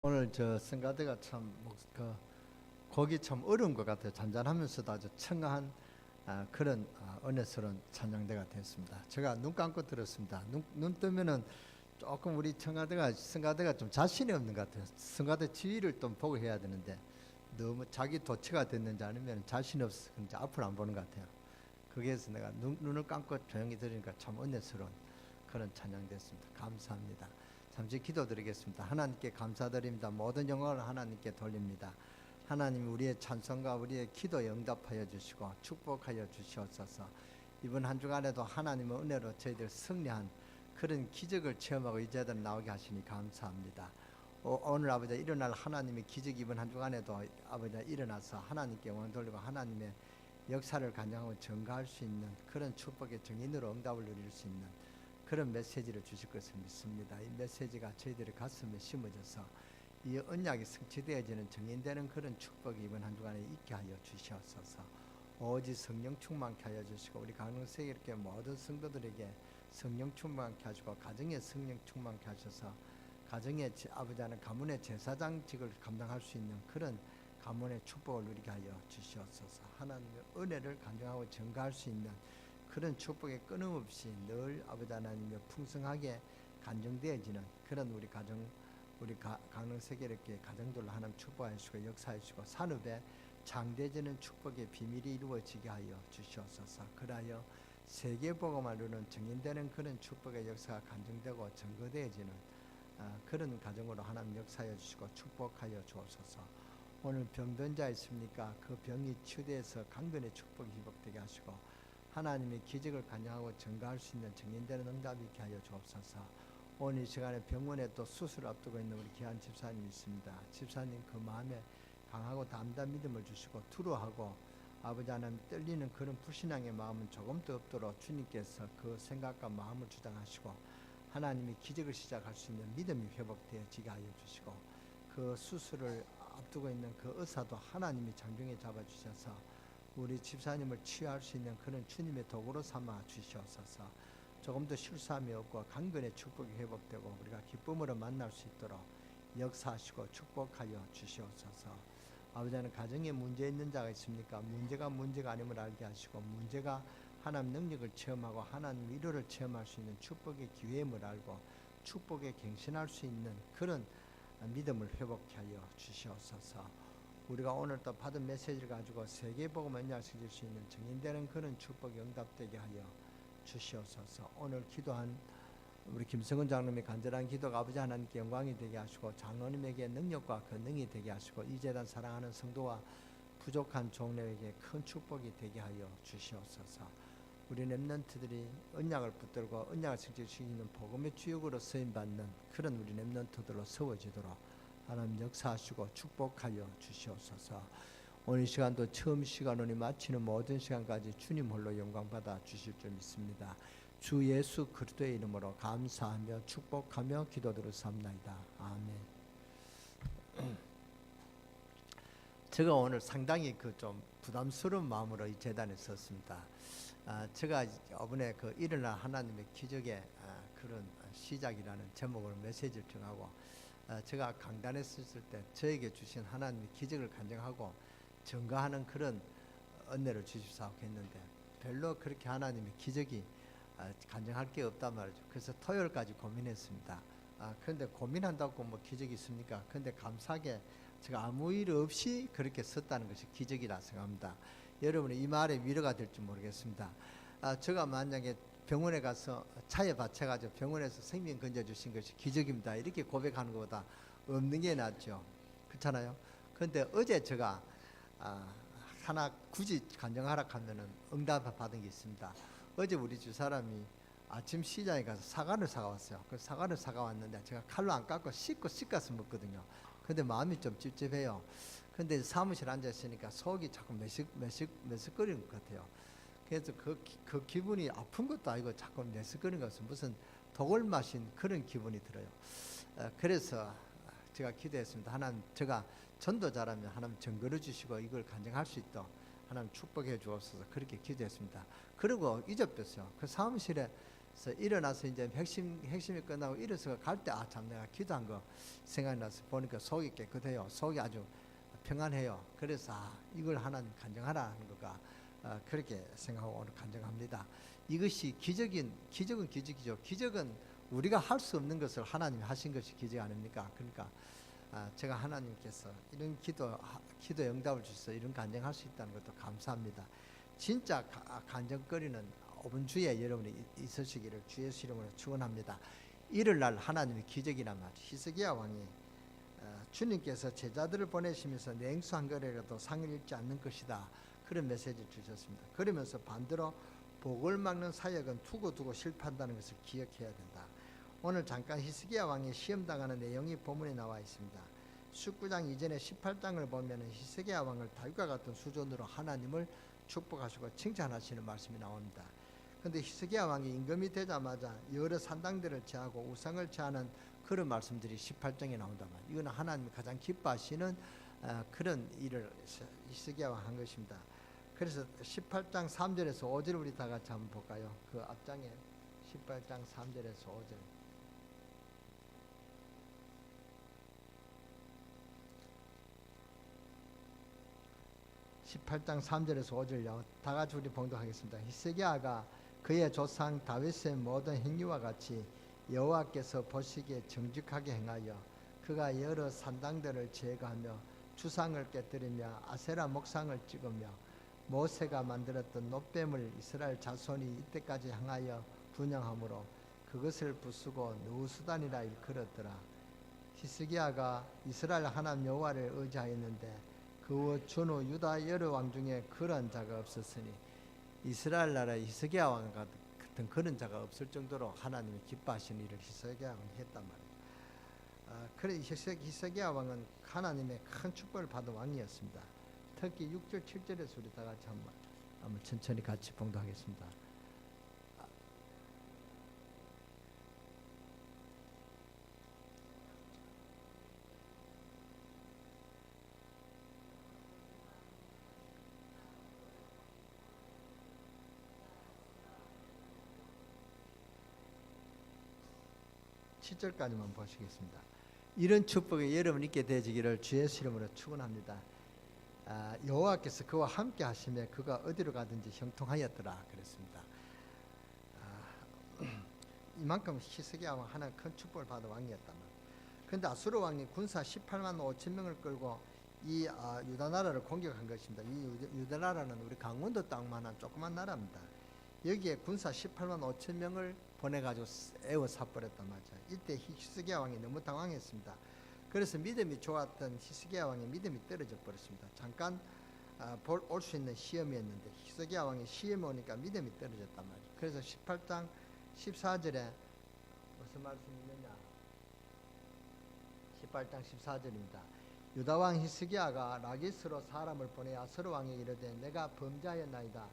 오늘 저 성가대가 참 곡이 참 어려운 것 같아요. 잔잔하면서도 아주 청아한 그런 은혜스러운 찬양대가 됐습니다. 제가 눈 감고 들었습니다. 눈 뜨면은 조금 우리 성가대가 좀 자신이 없는 것 같아요. 성가대 지휘를 좀 보고 해야 되는데 너무 자기 도취가 됐는지 아니면 자신이 없어서 그런지 앞을 안 보는 것 같아요. 거기에서 내가 눈을 감고 조용히 들으니까 참 은혜스러운 그런 찬양됐습니다. 감사합니다. 잠시 기도드리겠습니다. 하나님께 감사드립니다. 모든 영광을 하나님께 돌립니다. 하나님, 우리의 찬송과 우리의 기도에 응답하여 주시고 축복하여 주시옵소서. 이번 한 주간에도 하나님의 은혜로 저희들 승리한 그런 기적을 체험하고 이제들 나오게 하시니 감사합니다. 오늘 아버지 일어날 하나님의 기적, 이번 한 주간에도 아버지 일어나서 하나님께 영광 돌리고 하나님의 역사를 간증하고 증거할 수 있는 그런 축복의 증인으로 응답을 누릴 수 있는 그런 메시지를 주실 것을 믿습니다. 이 메시지가 저희들의 가슴에 심어져서 이 언약이 성취되어지는 증인되는 그런 축복이 이번 한 주간에 있게 하여 주시옵소서. 오직 성령 충만케 하여 주시고 우리 강릉세계 이렇게 모든 성도들에게 성령 충만케 하시고 가정에 성령 충만케 하셔서 가정의 아버지 하는 가문의 제사장직을 감당할 수 있는 그런 가문의 축복을 누리게 하여 주시옵소서. 하나님의 은혜를 간증하고 증거할 수 있는 그런 축복에 끊임없이 늘 아버지 하나님의 풍성하게 간증되어지는 그런 우리 가정, 우리 강릉세계 이렇게 가정들로 하나님 축복하시고 역사하시고 산업에 장대되는 축복의 비밀이 이루어지게 하여 주시옵소서. 그리하여 세계복음을 이루는 증인되는 그런 축복의 역사가 간증되고 증거되어지는 그런 가정으로 하나님 역사하여 주시고 축복하여 주옵소서. 오늘 병든 자 있습니까? 그 병이 치유되어서 강건의 축복이 회복되게 하시고 하나님의 기적을 간증하고 증거할 수 있는 증인되는 응답이 있게 하여 주옵소서. 오늘 이 시간에 병원에 또 수술을 앞두고 있는 우리 귀한 집사님이 있습니다. 집사님 그 마음에 강하고 담대한 믿음을 주시고 투루하고 아버지 하나님 떨리는 그런 불신앙의 마음은 조금 더 없도록 주님께서 그 생각과 마음을 주장하시고 하나님의 기적을 시작할 수 있는 믿음이 회복되어지게 하여 주시고 그 수술을 앞두고 있는 그 의사도 하나님이 장중에 잡아주셔서 우리 집사님을 치유할 수 있는 그런 주님의 도구로 삼아 주시옵소서. 조금 더 실수함이 없고 강건의 축복이 회복되고 우리가 기쁨으로 만날 수 있도록 역사하시고 축복하여 주시옵소서. 아버지는 가정에 문제 있는 자가 있습니까? 문제가 아님을 알게 하시고 문제가 하나님 능력을 체험하고 하나님 위로를 체험할 수 있는 축복의 기회임을 알고 축복에 갱신할 수 있는 그런 믿음을 회복케 하여 주시옵소서. 우리가 오늘 또 받은 메시지를 가지고 세계복음 언약시킬 수 있는 증인되는 그런 축복이 응답되게 하여 주시옵소서. 오늘 기도한 우리 김성은 장로님의 간절한 기도가 아버지 하나님께 영광이 되게 하시고 장로님에게 능력과 권능이 되게 하시고 이 재단 사랑하는 성도와 부족한 종료에게 큰 축복이 되게 하여 주시옵소서. 우리 렘넌트들이 언약을 붙들고 언약을 성취시키는 복음의 주역으로 쓰임받는 그런 우리 렘넌트들로 세워지도록 하나님 역사하시고 축복하여 주시옵소서. 오늘 시간도 처음 시간으로 마치는 모든 시간까지 주님 홀로 영광받아 주실 줄 믿습니다. 주 예수 그리스도의 이름으로 감사하며 축복하며 기도드렸사옵나이다. 아멘. 제가 오늘 상당히 좀 부담스러운 마음으로 이 재단에 섰습니다. 제가 이번에 일어날 하나님의 기적의 그런 시작이라는 제목으로 메시지를 정하고 제가 강단에 섰을 때 저에게 주신 하나님의 기적을 간증하고 증거하는 그런 은혜를 주십사고 했는데 별로 그렇게 하나님의 기적이 간증할 게 없단 말이죠. 그래서 토요일까지 고민했습니다. 그런데 고민한다고 뭐 기적이 있습니까? 그런데 감사하게 제가 아무 일 없이 그렇게 섰다는 것이 기적이라 생각합니다. 여러분의 이 말에 위로가 될지 모르겠습니다. 제가 만약에 병원에 가서 차에 받쳐가지고 병원에서 생명 건져주신 것이 기적입니다. 이렇게 고백하는 것보다 없는 게 낫죠. 그렇잖아요. 그런데 어제 제가 하나 굳이 간증하라 하면은 응답 받은 게 있습니다. 어제 우리 집 사람이 아침 시장에 가서 사과를 사가왔어요. 그 사과를 사가왔는데 제가 칼로 안 깎고 씻어서 먹거든요. 근데 마음이 좀 찝찝해요. 근데 사무실 앉아 있으니까 속이 자꾸 메스꺼리는 것 같아요. 그래서 그 기분이 아픈 것도 아니고 자꾸 메스꺼리는 것은 무슨 독을 마신 그런 기분이 들어요. 그래서 제가 기도했습니다. 하나님, 제가 전도자라면 하나님 증거를 주시고 이걸 간증할 수 있도록 하나님 축복해 주옵소서. 그렇게 기도했습니다. 그리고 잊어버렸어요. 그 사무실에 그래서 일어나서 이제 핵심이 끝나고 일어서 갈 때 참 내가 기도한 거 생각이 나서 보니까 속이 깨끗해요. 속이 아주 평안해요. 그래서 이걸 하나님 간증하라 하는 거가 그렇게 생각하고 오늘 간증합니다. 이것이 기적은 기적이죠. 기적은 우리가 할 수 없는 것을 하나님이 하신 것이 기적 아닙니까? 그러니까 제가 하나님께서 이런 기도 응답을 주셔서 이런 간증할 수 있다는 것도 감사합니다. 진짜 간증거리는 5분 주에 여러분이 있으시기를 주 예수 이름으로 축원합니다. 이를날 하나님의 기적이란 말이죠. 히스기야 왕이 주님께서 제자들을 보내시면서 냉수 한 그릇이라도 상을 잃지 않는 것이다, 그런 메시지를 주셨습니다. 그러면서 반대로 복을 막는 사역은 두고 실패한다는 것을 기억해야 된다. 오늘 잠깐 히스기야 왕이 시험당하는 내용이 본문에 나와 있습니다. 19장 이전에 18장을 보면 히스기야 왕을 다윗과 같은 수준으로 하나님을 축복하시고 칭찬하시는 말씀이 나옵니다. 그런데 히스기야 왕이 임금이 되자마자 여러 산당들을 제하고 우상을 제하는 그런 말씀들이 18장에 나온단 말이에요. 이거는 하나님이 가장 기뻐하시는 그런 일을 히스기야 왕 한 것입니다. 그래서 18장 3절에서 5절 우리 다 같이 한번 볼까요? 그 앞장에 18장 3절에서 5절. 18장 3절에서 5절요. 다 같이 우리 봉독하겠습니다. 히스기야가 그의 조상 다윗의 모든 행위와 같이 여호와께서 보시기에 정직하게 행하여 그가 여러 산당들을 제거하며 주상을 깨뜨리며 아세라 목상을 찍으며 모세가 만들었던 놋뱀을 이스라엘 자손이 이때까지 향하여 분양함으로 그것을 부수고 느우수단이라 일컬었더라. 히스기야가 이스라엘 하나님 여호와를 의지하였는데 그 전후 유다 여러 왕 중에 그런 자가 없었으니 이스라엘 나라에 히스기야 왕 같은 그런 자가 없을 정도로 하나님이 기뻐하시는 일을 히스기야 왕이 했단 말이에요. 그래 히스기야 왕은 하나님의 큰 축복을 받은 왕이었습니다. 특히 6절 7절에서 우리 다 같이 한번 천천히 같이 봉독하겠습니다. (7절까지만) 보시겠습니다. 이런 축복이 여러분 있게 되시기를 주 예수 이름으로 축원합니다. 여호와께서 그와 함께 하시며 그가 어디로 가든지 형통하였더라 그랬습니다. 이만큼 히스기야 왕 하나님 큰 축복을 받은 왕이었단 말이에요. 그런데 아수르 왕이 군사 18만 5천 명을 끌고 이 유다 나라를 공격한 것입니다. 이 유다 나라는 우리 강원도 땅만한 조그만 나라입니다. 여기에 군사 18만 5천 명을 보내가지고 에워싸버렸단 말이죠. 이때 히스기야 왕이 너무 당황했습니다. 그래서 믿음이 좋았던 히스기야 왕의 믿음이 떨어져 버렸습니다. 잠깐 올 수 있는 시험이었는데 히스기야 왕이 시험에 오니까 믿음이 떨어졌단 말이에요. 그래서 18장 14절에 무슨 말씀이 있느냐? 18장 14절입니다. 유다 왕 히스기야가 라기스로 사람을 보내 아수르 왕에게 이르되 내가 범죄하였나이다.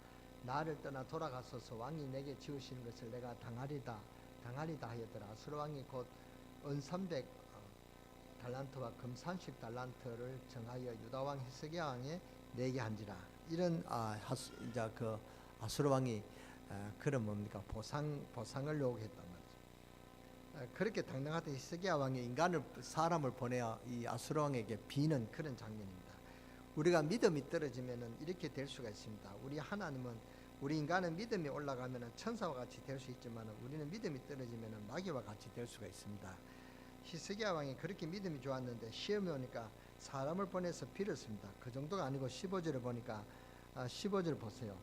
나를 떠나 돌아가소서. 왕이 내게 지으시는 것을 내가 당하리다 하였더라. 아수르 왕이 곧 은 300 달란트와 금 30달란트를 정하여 유다 왕 히스기야 왕에 내게 한지라. 이런 이제 그 아수르 왕이 그런 뭡니까 보상을 요구했단 말이죠. 그렇게 당당하던 히스기야 왕이 사람을 보내어 이 아수르 왕에게 비는 그런 장면입니다. 우리가 믿음이 떨어지면은 이렇게 될 수가 있습니다. 우리 인간은 믿음이 올라가면은 천사와 같이 될 수 있지만 우리는 믿음이 떨어지면은 마귀와 같이 될 수가 있습니다. 히스기야 왕이 그렇게 믿음이 좋았는데 시험이 오니까 사람을 보내서 빌었습니다. 그 정도가 아니고 15절을 보니까 15절 보세요.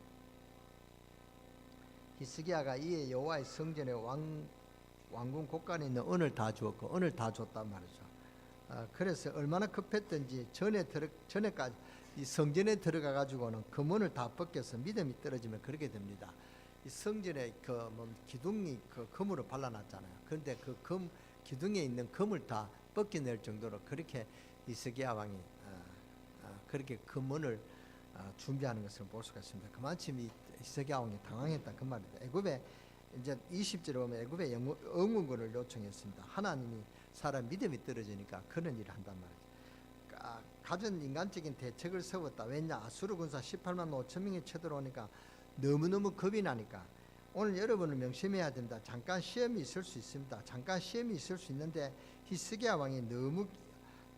히스기야가 이에 여호와의 성전에 왕궁 곳간에 있는 은을 다 주었고 은을 다 줬단 말이죠. 그래서 얼마나 급했던지 전에까지 이 성전에 들어가 가지고는 금은을 다 벗겨서 믿음이 떨어지면 그렇게 됩니다. 이 성전에 기둥이 그 금으로 발라놨잖아요. 그런데 그 기둥에 있는 금을 다 벗겨낼 정도로 그렇게 히스기야 왕이 그렇게 금은을 준비하는 것을 볼 수가 있습니다. 그만큼 이 히스기야 왕이 당황했다 그 말입니다. 애굽에 이제 20절에 보면 애굽에 영웅군을 요청했습니다. 하나님이 사람 믿음이 떨어지니까 그런 일을 한단 말이죠. 가전 인간적인 대책을 세웠다. 왜냐? 아수르 군사 18만 5천 명이 쳐들어오니까 너무너무 겁이 나니까 오늘 여러분을 명심해야 된다. 잠깐 시험이 있을 수 있습니다. 잠깐 시험이 있을 수 있는데 히스기야 왕이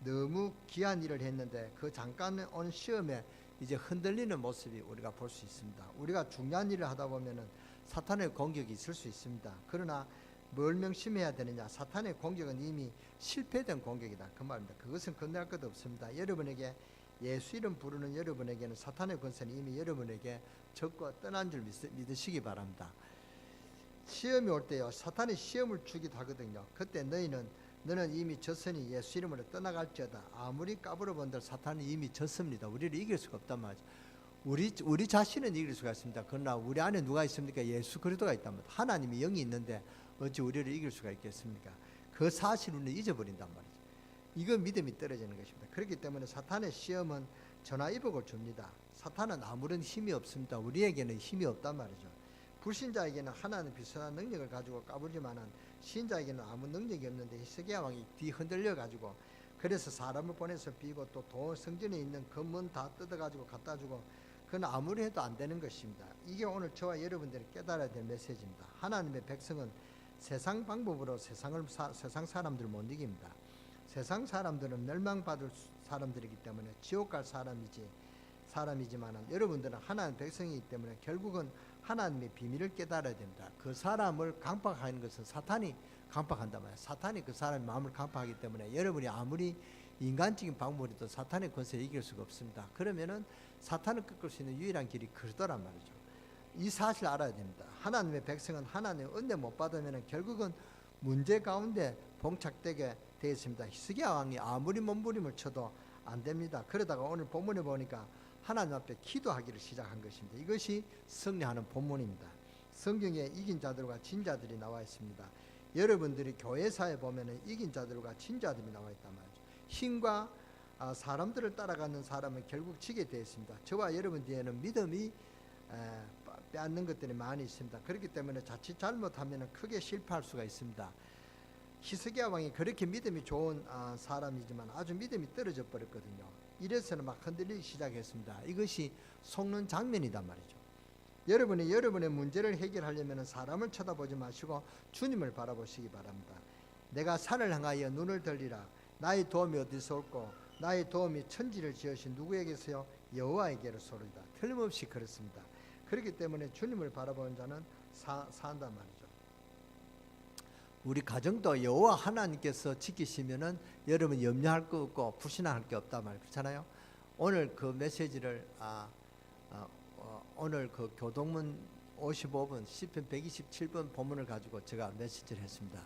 너무 귀한 일을 했는데 그 잠깐 온 시험에 이제 흔들리는 모습이 우리가 볼 수 있습니다. 우리가 중요한 일을 하다 보면은 사탄의 공격이 있을 수 있습니다. 그러나 뭘 명심해야 되느냐? 사탄의 공격은 이미 실패된 공격이다. 그 말입니다. 그것은 건너갈 것 없습니다. 여러분에게 예수 이름 부르는 여러분에게는 사탄의 권세는 이미 여러분에게 적고 떠난 줄 믿으시기 바랍니다. 시험이 올 때요, 사탄이 시험을 주기도 하거든요. 그때 너는 이미 졌으니 예수 이름으로 떠나갈지어다. 아무리 까불어 본들 사탄은 이미 졌습니다. 우리를 이길 수가 없단 말이죠. 우리 자신은 이길 수가 있습니다. 그러나 우리 안에 누가 있습니까? 예수 그리스도가 있단 말이죠. 하나님이 영이 있는데 어찌 우리를 이길 수가 있겠습니까? 그 사실을 우리는 잊어버린단 말이죠. 이거 믿음이 떨어지는 것입니다. 그렇기 때문에 사탄의 시험은 전화위복을 줍니다. 사탄은 아무런 힘이 없습니다. 우리에게는 힘이 없단 말이죠. 불신자에게는 하나는 비슷한 능력을 가지고 까불지만은 신자에게는 아무 능력이 없는데 히스기야 왕이 뒤 흔들려 가지고 그래서 사람을 보내서 비고 또 돈 성전에 있는 금문 다 뜯어 가지고 갖다 주고 그건 아무리 해도 안 되는 것입니다. 이게 오늘 저와 여러분들이 깨달아야 될 메시지입니다. 하나님의 백성은 세상 방법으로 세상 사람들을 못 이깁니다. 세상 사람들은 멸망받을 사람들이기 때문에 지옥 갈 사람이지만은 여러분들은 하나님의 백성이기 때문에 결국은 하나님의 비밀을 깨달아야 됩니다. 그 사람을 강박하는 것은 사탄이 강박한단 말이에요. 사탄이 그 사람의 마음을 강박하기 때문에 여러분이 아무리 인간적인 방법으로도 사탄의 권세에 이길 수가 없습니다. 그러면은 사탄을 꺾을 수 있는 유일한 길이 그리스도란 말이죠. 이 사실을 알아야 됩니다. 하나님의 백성은 하나님의 은혜 못 받으면 결국은 문제 가운데 봉착되게 되어 있습니다. 히스기야 왕이 아무리 몸부림을 쳐도 안 됩니다. 그러다가 오늘 본문에 보니까 하나님 앞에 기도하기를 시작한 것입니다. 이것이 승리하는 본문입니다. 성경에 이긴 자들과 진 자들이 나와 있습니다. 여러분들이 교회사에 보면 이긴 자들과 진 자들이 나와 있단 말이죠. 힘과 사람들을 따라가는 사람은 결국 지게 되어 있습니다. 저와 여러분 뒤에는 믿음이 빼앗는 것들이 많이 있습니다. 그렇기 때문에 자칫 잘못하면 크게 실패할 수가 있습니다. 히스기야 왕이 그렇게 믿음이 좋은 사람이지만 아주 믿음이 떨어져 버렸거든요. 이래서는 막 흔들리기 시작했습니다. 이것이 속는 장면이단 말이죠. 여러분의 문제를 해결하려면 사람을 쳐다보지 마시고 주님을 바라보시기 바랍니다. 내가 산을 향하여 눈을 들리라. 나의 도움이 어디서 올꼬? 나의 도움이 천지를 지으신 누구에게서요? 여호와에게로 소리다. 틀림없이 그렇습니다. 그렇기 때문에 주님을 바라보는 자는 산단 말이죠. 우리 가정도 여호와 하나님께서 지키시면은 여러분 염려할 거 없고 불신할 게 없단 말이에요. 그렇잖아요. 오늘 그 메시지를 오늘 그 교동문 55번 시편 127번 본문을 가지고 제가 메시지를 했습니다.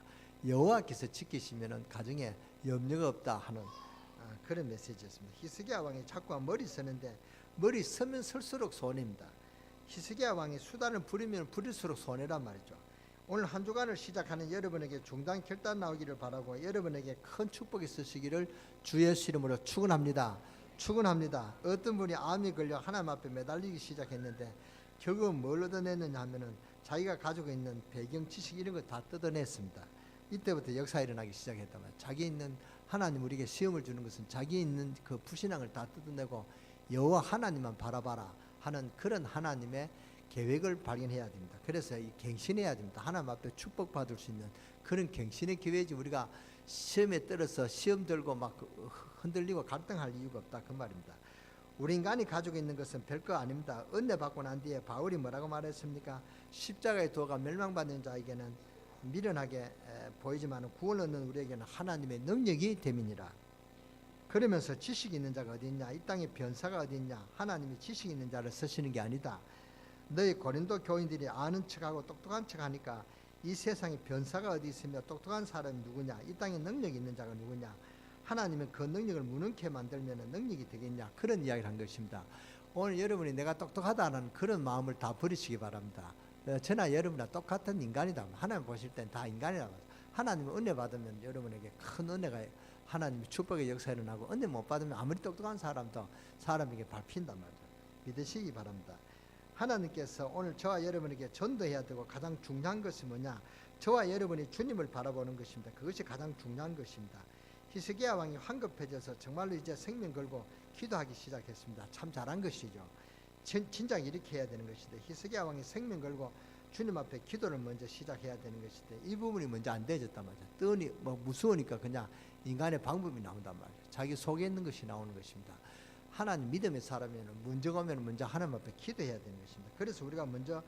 여호와께서 지키시면은 가정에 염려가 없다 하는 그런 메시지였습니다. 히스기야 왕이 자꾸 머리 쓰는데 머리 쓰면 쓸수록 손해입니다. 히스기야 왕이 수단을 부리면 부릴수록 손해란 말이죠. 오늘 한 주간을 시작하는 여러분에게 중단 결단 나오기를 바라고 여러분에게 큰 축복이 있으시기를 주 예수 이름으로 축원합니다. 어떤 분이 암이 걸려 하나님 앞에 매달리기 시작했는데 결국은 뭘 얻어냈느냐 하면은 자기가 가지고 있는 배경 지식 이런 거 다 뜯어냈습니다. 이때부터 역사 일어나기 시작했단 말이에요. 자기 있는 하나님 우리에게 시험을 주는 것은 자기 있는 그 불신앙을 다 뜯어내고 여호와 하나님만 바라봐라 하는 그런 하나님의 계획을 발견해야 됩니다. 그래서 이 갱신해야 됩니다. 하나님 앞에 축복받을 수 있는 그런 갱신의 기회지 우리가 시험에 떨어서 시험 들고 막 흔들리고 갈등할 이유가 없다 그 말입니다. 우리 인간이 가지고 있는 것은 별거 아닙니다. 은혜 받고 난 뒤에 바울이 뭐라고 말했습니까? 십자가의 도가 멸망받는 자에게는 미련하게 보이지만 구원 얻는 우리에게는 하나님의 능력이 됨이니라. 그러면서 지식 있는 자가 어디 있냐? 이 땅에 변사가 어디 있냐? 하나님이 지식 있는 자를 쓰시는 게 아니다. 너희 고린도 교인들이 아는 척하고 똑똑한 척하니까 이 세상에 변사가 어디 있으며 똑똑한 사람이 누구냐? 이 땅에 능력 있는 자가 누구냐? 하나님은 그 능력을 무능케 만들면 능력이 되겠냐? 그런 이야기를 한 것입니다. 오늘 여러분이 내가 똑똑하다는 그런 마음을 다 버리시기 바랍니다. 저나 여러분이나 똑같은 인간이다. 하나님 보실 땐 다 인간이다. 하나님은 은혜 받으면 여러분에게 큰 은혜가 하나님의 축복의 역사에 일어나고 은혜 못 받으면 아무리 똑똑한 사람도 사람에게 밟힌단 말이죠. 믿으시기 바랍니다. 하나님께서 오늘 저와 여러분에게 전도해야 되고 가장 중요한 것이 뭐냐? 저와 여러분이 주님을 바라보는 것입니다. 그것이 가장 중요한 것입니다. 히스기야 왕이 황급해져서 정말로 이제 생명 걸고 기도하기 시작했습니다. 참 잘한 것이죠. 진작 이렇게 해야 되는 것인데 히스기야 왕이 생명 걸고 주님 앞에 기도를 먼저 시작해야 되는 것인데 이 부분이 먼저 안 되어졌단 말이죠. 뜨니 뭐 무서우니까 그냥 인간의 방법이 나온단 말이에요. 자기 속에 있는 것이 나오는 것입니다. 하나님 믿음의 사람이면 문제가 오면 먼저 하나님 앞에 기도해야 되는 것입니다. 그래서 우리가 먼저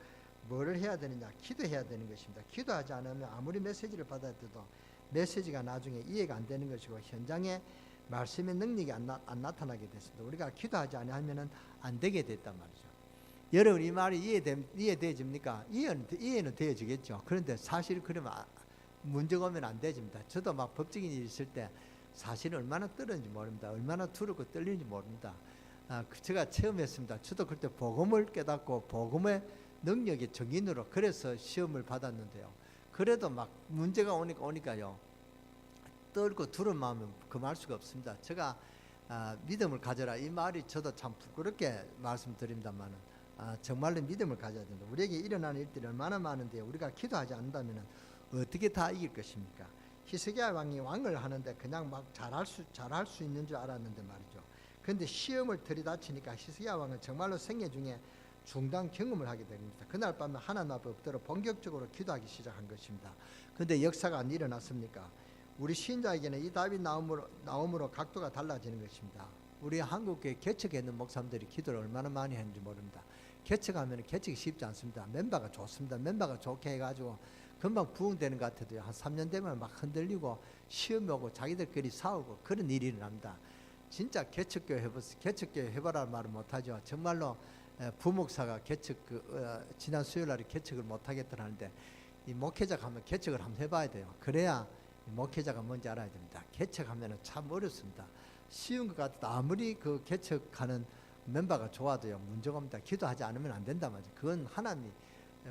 뭐를 해야 되느냐? 기도해야 되는 것입니다. 기도하지 않으면 아무리 메시지를 받아도 메시지가 나중에 이해가 안 되는 것이고 현장에 말씀의 능력이 안 나타나게 됐습니다. 우리가 기도하지 않으면 안 되게 됐단 말이죠. 여러분 이 말이 이해되집니까? 이해는 되어지겠죠. 그런데 사실 그러면 문제가 오면 안 되집니다. 저도 막 법적인 일이 있을 때 사실은 얼마나 떨었는지 모릅니다. 얼마나 두렵고 떨리는지 모릅니다. 제가 체험했습니다. 저도 그때 복음을 깨닫고 복음의 능력의 정인으로 그래서 시험을 받았는데요. 그래도 막 문제가 오니까요. 떨고 두려운 마음은 금할 수가 없습니다. 제가 믿음을 가져라 이 말이 저도 참 부끄럽게 말씀드립니다만 정말로 믿음을 가져야 된다. 우리에게 일어나는 일들이 얼마나 많은데 우리가 기도하지 않는다면 어떻게 다 이길 것입니까? 히스기야 왕이 왕을 하는데 그냥 막 잘할 수 있는 줄 알았는데 말이죠. 그런데 시험을 들이닥치니까 히스기야 왕은 정말로 생애 중에 중단 경험을 하게 됩니다. 그날 밤에 하나님 앞에 엎드려 본격적으로 기도하기 시작한 것입니다. 그런데 역사가 안 일어났습니까? 우리 신자에게는 이 다윗 나옴으로 각도가 달라지는 것입니다. 우리 한국교회 개척에 있는 목사님들이 기도를 얼마나 많이 했는지 모릅니다. 개척하면 개척이 쉽지 않습니다. 멤버가 좋습니다. 멤버가 좋게 해가지고 금방 부흥되는 것 같아도요. 한 3년 되면 막 흔들리고 시험 오고 자기들끼리 싸우고 그런 일이 일어납니다. 진짜 개척교회 해보세요. 개척교회 해봐라 말은 못하죠. 정말로 부목사가 지난 수요일날에 개척을 못하겠다는데 이 목회자가 하면 개척을 한번 해봐야 돼요. 그래야 목회자가 뭔지 알아야 됩니다. 개척하면 참 어렵습니다. 쉬운 것 같아도 아무리 그 개척하는 멤버가 좋아도요 문제가 옵니다. 기도하지 않으면 안 된다 말이죠. 그건 하나님이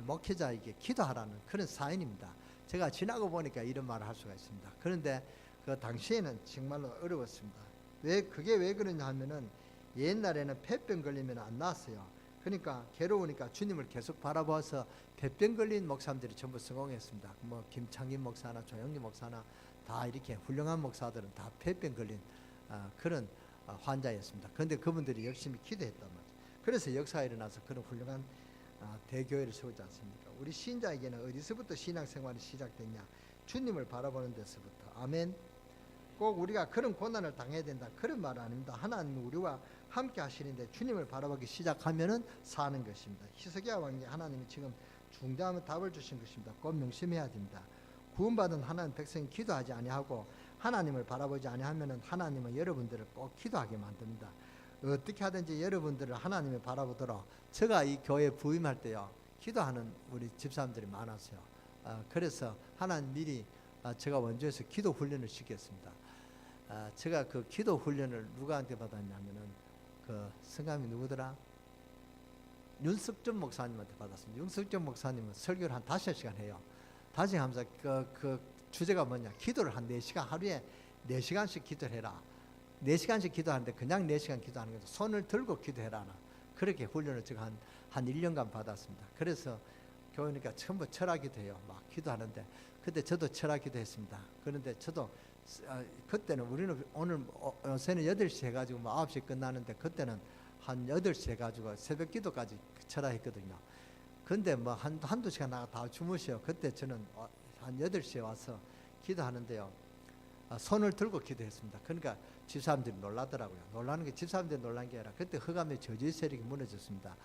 목회자에게 기도하라는 그런 사인입니다. 제가 지나고 보니까 이런 말을 할 수가 있습니다. 그런데 그 당시에는 정말로 어려웠습니다. 그게 왜 그러냐 하면은 옛날에는 폐병 걸리면 안 나았어요. 그러니까 괴로우니까 주님을 계속 바라보아서 폐병 걸린 목사님들이 전부 성공했습니다. 뭐 김창긴 목사나 조영기 목사나 다 이렇게 훌륭한 목사들은 다 폐병 걸린 그런 환자였습니다. 그런데 그분들이 열심히 기도했단 말이죠. 그래서 역사가 일어나서 그런 훌륭한 대교회를 세우지 않습니까? 우리 신자에게는 어디서부터 신앙생활이 시작됐냐? 주님을 바라보는 데서부터. 아멘. 꼭 우리가 그런 고난을 당해야 된다 그런 말 아닙니다. 하나님이 우리와 함께 하시는데 주님을 바라보기 시작하면은 사는 것입니다. 히스기야 왕에게 하나님이 지금 중대한 답을 주신 것입니다. 꼭 명심해야 됩니다. 구원받은 하나님 백성이 기도하지 아니하고 하나님을 바라보지 아니하면은 하나님은 여러분들을 꼭 기도하게 만듭니다. 어떻게 하든지 여러분들을 하나님을 바라보도록 제가 이 교회에 부임할 때요 기도하는 우리 집사람들이 많았어요. 그래서 하나님 미리 제가 원주에서 기도 훈련을 시켰습니다. 제가 그 기도 훈련을 누구한테 받았냐면은 그 성함이 누구더라? 윤석전 목사님한테 받았습니다. 윤석전 목사님은 설교를 한 5시간 해요. 5시간 하면서 그 주제가 뭐냐? 기도를 한 4시간 하루에 4시간씩 기도를 해라. 4시간씩 기도하는데 그냥 4시간 기도하는 게 손을 들고 기도해라. 그렇게 훈련을 제가 한 1년간 받았습니다. 그래서 교회니까 전부 철학기도 해요. 막 기도하는데 그때 저도 철학기도 했습니다. 그런데 저도 그때는 우리는 오늘 요새는 8시 해가지고 뭐 9시 끝나는데 그때는 한 8시 해가지고 새벽 기도까지 철학했거든요. 근데 뭐 한두 시간 나가 다 주무셔요. 그때 저는 한 8시에 와서 기도하는데요. 손을 들고 기도했습니다. 그러니까 집사람들이 놀라더라고요. 놀라는 게 집사람들이 놀란 게 아니라 그때 흑암의 저주의 세력이 무너졌습니다.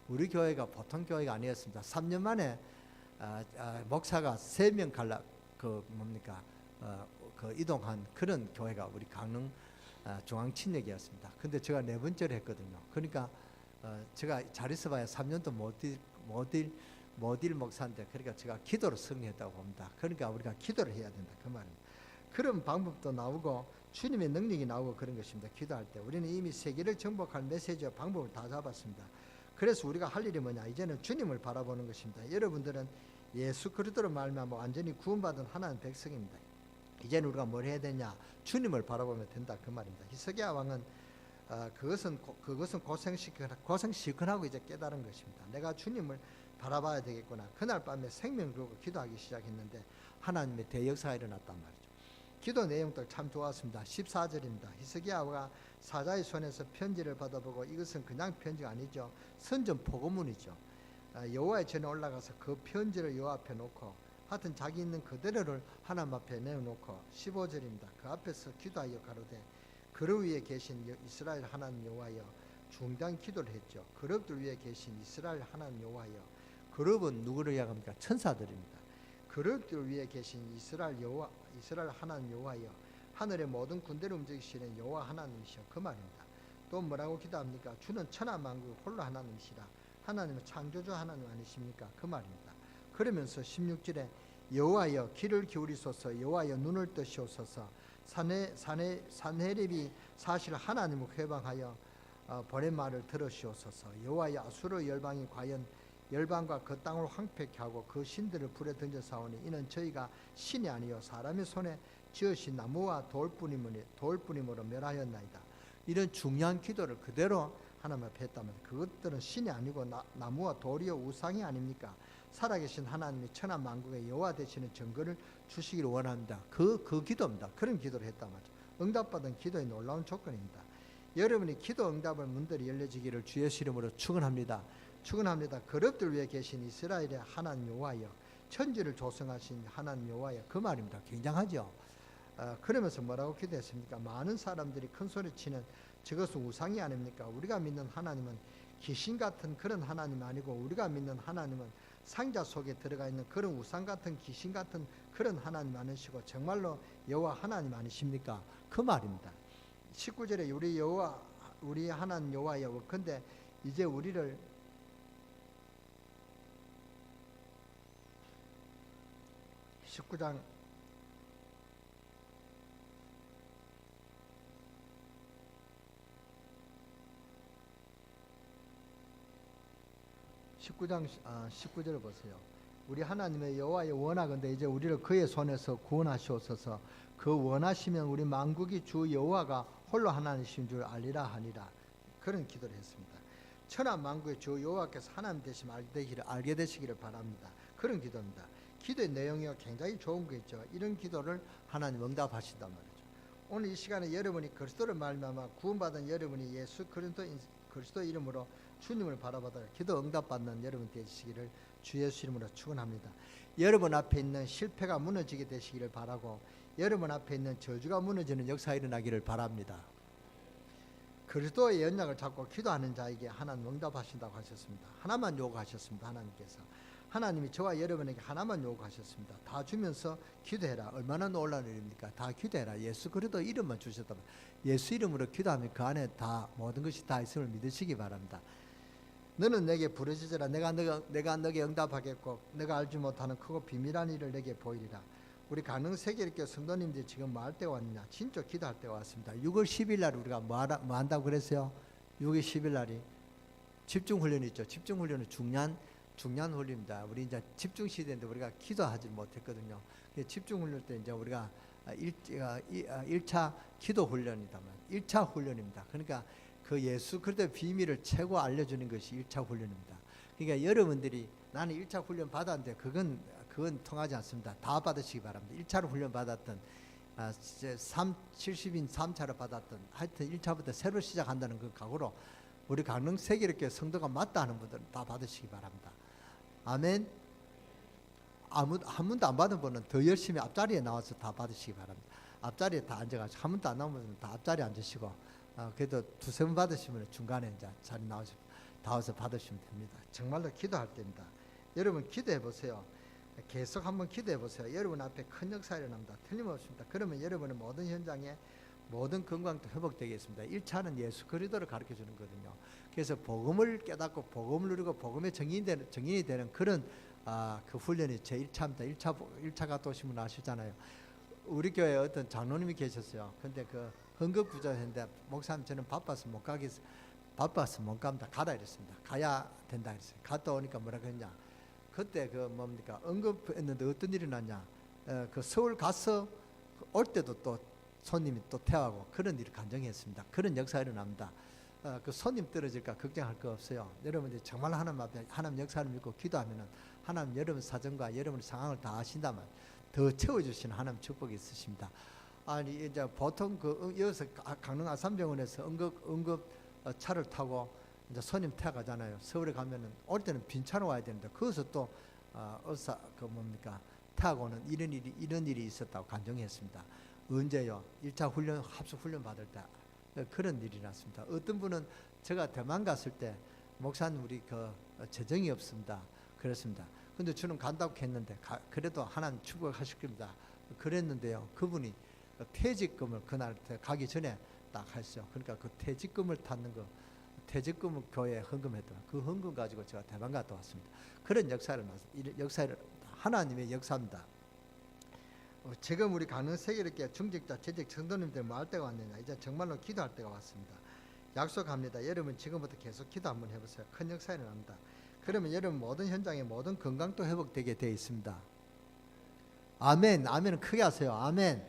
우리 교회가 보통 교회가 아니었습니다. 3년 만에 목사가 3명 이동한 그런 교회가 우리 강릉 중앙친역이었습니다. 근데 제가 4번째를 했거든요. 그러니까 제가 잘 있어봐야 3년도 못 일 목사인데 그러니까 제가 기도로 승리했다고 봅니다. 그러니까 우리가 기도를 해야 된다 그 말입니다. 그런 방법도 나오고 주님의 능력이 나오고 그런 것입니다. 기도할 때 우리는 이미 세계를 정복할 메시지와 방법을 다 잡았습니다. 그래서 우리가 할 일이 뭐냐? 이제는 주님을 바라보는 것입니다. 여러분들은 예수 그리스도로 말미암아 완전히 구원받은 하나님 백성입니다. 이제는 우리가 뭘 해야 되냐? 주님을 바라보면 된다 그 말입니다. 히스기야 왕은 그것은 고생시큰하고 이제 깨달은 것입니다. 내가 주님을 바라봐야 되겠구나. 그날 밤에 생명을 두고 기도하기 시작했는데 하나님의 대역사가 일어났단 말이죠. 기도 내용도 참 좋았습니다. 14절입니다. 히스기야가 사자의 손에서 편지를 받아보고 이것은 그냥 편지가 아니죠. 선전 포고문이죠. 여호와의 전에 올라가서 그 편지를 여호와 앞에 놓고 하여튼 자기 있는 그대로를 하나님 앞에 내어놓고 15절입니다. 그 앞에서 기도하여 가로되 그릇 위에 계신 이스라엘 하나님 여호와여 중단 기도를 했죠. 그릇들 위에 계신 이스라엘 하나님 여호와여. 그릇은 누구를 이야기합니까? 천사들입니다. 그릇들 위에 계신 이스라엘 하나님 여호와여 하늘의 모든 군대를 움직이시는 여호와 하나님이시여. 그 말입니다. 또 뭐라고 기도합니까? 주는 천하 만국 홀로 하나님이시라. 하나님은 창조주 하나님 아니십니까? 그 말입니다. 그러면서 16절에 여호와여 귀를 기울이소서 여호와여 눈을 뜨시옵소서 산헤립이 사실 하나님을 회방하여 보낸 말을 들으시옵소서. 여호와여 아수르 열방이 과연 열방과 그 땅을 황폐케 하고 그 신들을 불에 던져 싸우니 이는 저희가 신이 아니요 사람의 손에 지으신 나무와 돌뿐이므로 멸하였나이다. 이런 중요한 기도를 그대로 하나님 앞에 했다면 그것들은 신이 아니고 나무와 돌이요 우상이 아닙니까? 살아계신 하나님이 천하 만국의 여호와 되시는 증거를 주시기를 원합니다. 그 기도입니다. 그런 기도를 했단 말이죠. 응답받은 기도의 놀라운 조건입니다. 여러분이 기도 응답을 문들이 열려지기를 주 예수 이름으로 축원합니다. 그릇들 위에 계신 이스라엘의 하나님 여호와여 천지를 조성하신 하나님 여호와여. 그 말입니다. 굉장하죠. 그러면서 뭐라고 기도했습니까? 많은 사람들이 큰 소리 치는 저것은 우상이 아닙니까? 우리가 믿는 하나님은 귀신 같은 그런 하나님 아니고 우리가 믿는 하나님은 상자 속에 들어가 있는 그런 우상 같은 귀신 같은 그런 하나님 아니시고 정말로 여호와 하나님 아니십니까? 그 말입니다. 19절에 우리 하나님 여호와여 근데 이제 우리를 19장 19절을 보세요. 우리 하나님의 여호와의 원하건대 이제 우리를 그의 손에서 구원하시옵소서. 그 원하시면 우리 만국이 주 여호와가 홀로 하나님이신 줄 알리라 하니라. 그런 기도를 했습니다. 천하 만국의 주 여호와께서 하나님 되심을 알게 되시기를 바랍니다. 그런 기도입니다. 기도의 내용이 굉장히 좋은 거 있죠. 이런 기도를 하나님 응답하신단 말이죠. 오늘 이 시간에 여러분이 그리스도를 말미암아 구원받은 여러분이 예수 그리스도 이름으로 주님을 바라보다 기도 응답받는 여러분 되시기를 주 예수 이름으로 축원합니다. 여러분 앞에 있는 실패가 무너지게 되시기를 바라고 여러분 앞에 있는 저주가 무너지는 역사가 일어나기를 바랍니다. 그리스도의 연약을 잡고 기도하는 자에게 하나님 응답하신다고 하셨습니다. 하나만 요구하셨습니다. 하나님께서 하나님이 저와 여러분에게 하나만 요구하셨습니다. 다 주면서 기도해라. 얼마나 놀라운 일입니까? 다 기도해라. 예수 그리스도 이름만 주셨다면 예수 이름으로 기도하면 그 안에 다 모든 것이 다 있음을 믿으시기 바랍니다. 너는 내게 부르짖으라. 내가 너게 응답하겠고 내가 알지 못하는 크고 비밀한 일을 내게 보이리라. 우리 강릉 세계일교 성도님들이 지금 뭐 할 때가 왔느냐? 진짜 기도할 때가 왔습니다. 6월 10일 날 우리가 뭐 한다고 그랬어요? 6월 10일 날이 집중훈련이 있죠. 집중훈련은 중요한 훈련입니다. 우리 이제 집중 시대인데 우리가 기도하지 못했거든요. 집중훈련 때 이제 우리가 1차 기도 훈련이다만 1차 훈련입니다. 그러니까 그 예수 그리스도의 비밀을 최고 알려주는 것이 1차 훈련입니다. 그러니까 여러분들이 나는 1차 훈련 받았는데 그건 통하지 않습니다. 다 받으시기 바랍니다. 1차로 훈련 받았던 70인 3차로 받았던 하여튼 1차부터 새로 시작한다는 그 각오로 우리 강릉 세계일교 성도가 맞다 하는 분들은 다 받으시기 바랍니다. 아멘. 한 번도 안 받은 분은 더 열심히 앞자리에 나와서 다 받으시기 바랍니다. 앞자리에 다 앉아가지고 한 번도 안 나온 분은 다 앞자리에 앉으시고 그래도 두세 번 받으시면 중간에 이제 자리 나와서 받으시면 됩니다. 정말로 기도할 때입니다. 여러분 기도해 보세요. 계속 한번 기도해 보세요. 여러분 앞에 큰 역사가 일어납니다. 틀림없습니다. 그러면 여러분의 모든 현장에 모든 건강도 회복되겠습니다. 1차는 예수 그리스도를 가르쳐 주는 거거든요. 그래서 복음을 깨닫고 복음을 누리고 복음의 정인이 되는 그런 그 훈련이 제 1차입니다. 1차가 또 오시면 아시잖아요. 우리 교회에 어떤 장로님이 계셨어요. 근데 그 헌금부자였는데 목사님 저는 바빠서 못 갑니다. 가라 이랬습니다. 가야 된다 그랬어요. 갔다 오니까 뭐라 그랬냐? 그때 그 뭡니까? 응급했는데 어떤 일이 났냐? 그 서울 가서 올 때도 또 손님이 또 태워가고 그런 일을 간증했습니다. 그런 역사가 일어납니다. 그 손님 떨어질까 걱정할 거 없어요. 여러분들이 정말 하나님 앞에 하나님 역사를 믿고 기도하면은 하나님 여러분 사정과 여러분의 상황을 다 아신다면 더 채워주시는 하나님 축복이 있으십니다. 아니 이제 보통 그 여기서 강릉 아산병원에서 응급 차를 타고 이제 손님 태가잖아요. 서울에 가면은 올 때는 빈차로 와야 되는데 거기서 또 태하고는 이런 일이 있었다고 간증했습니다. 언제요? 1차 훈련 합숙 훈련 받을 때 그런 일이 났습니다. 어떤 분은 제가 대만 갔을 때 목사님 우리 재정이 없습니다. 그랬습니다. 근데 저는 간다고 했는데 그래도 하나님 축복하실 겁니다. 그랬는데요. 그분이 퇴직금을 그날 가기 전에 딱 했어요. 그러니까 그 퇴직금을 탔는 거, 퇴직금을 교회에 헌금했더라. 그 헌금 가지고 제가 대만 갔다 왔습니다. 그런 역사를 하나님의 역사입니다. 지금 우리 가는 세계롭게 중직자, 재직 성도님들 뭐 할 때가 왔느냐. 이제 정말로 기도할 때가 왔습니다. 약속합니다. 여러분 지금부터 계속 기도 한번 해보세요. 큰 역사 일어납니다. 그러면 여러분 모든 현장에 모든 건강도 회복되게 되어 있습니다. 아멘. 아멘은 크게 하세요. 아멘.